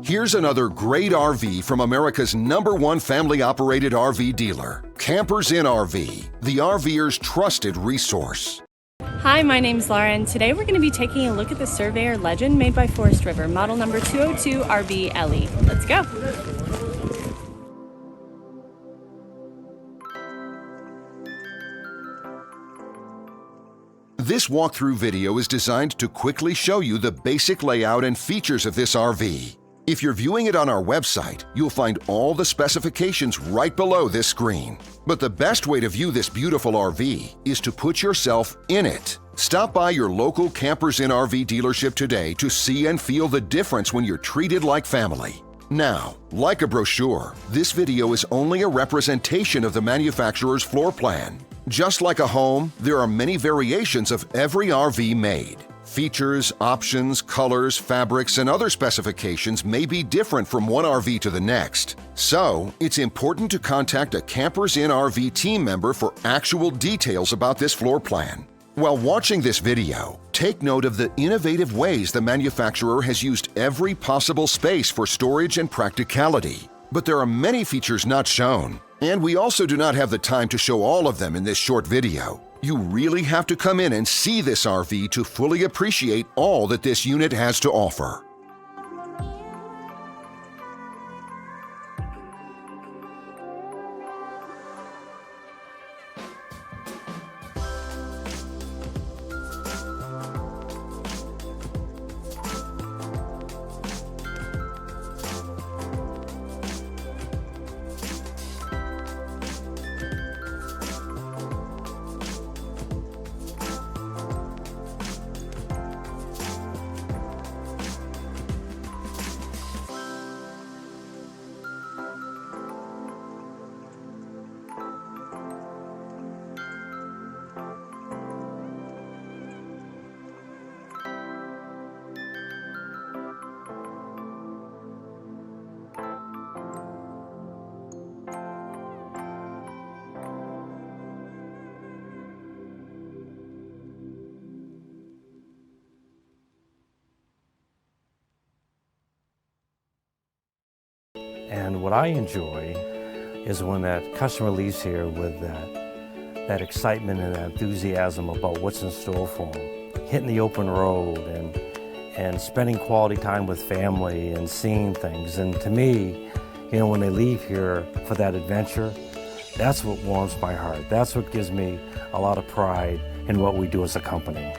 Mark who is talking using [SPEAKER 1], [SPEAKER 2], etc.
[SPEAKER 1] Here's another great RV from America's #1 family-operated RV dealer, Campers Inn RV, the RVer's trusted resource.
[SPEAKER 2] Hi, my name's Laura, and today we're going to be taking a look at the Surveyor Legend made by Forest River, model number 202RBLE. Let's go!
[SPEAKER 1] This walkthrough video is designed to quickly show you the basic layout and features of this RV. If you're viewing it on our website, you'll find all the specifications right below this screen. But the best way to view this beautiful RV is to put yourself in it. Stop by your local Campers Inn RV dealership today to see and feel the difference when you're treated like family. Now, like a brochure, this video is only a representation of the manufacturer's floor plan. Just like a home, there are many variations of every RV made. Features, options, colors, fabrics, and other specifications may be different from one RV to the next. So, it's important to contact a Campers Inn RV team member for actual details about this floor plan. While watching this video, take note of the innovative ways the manufacturer has used every possible space for storage and practicality. But there are many features not shown, and we also do not have the time to show all of them in this short video. You really have to come in and see this RV to fully appreciate all that this unit has to offer.
[SPEAKER 3] And what I enjoy is when that customer leaves here with that excitement and that enthusiasm about what's in store for them. Hitting the open road and spending quality time with family and seeing things. And to me, you know, when they leave here for that adventure, that's what warms my heart. That's what gives me a lot of pride in what we do as a company.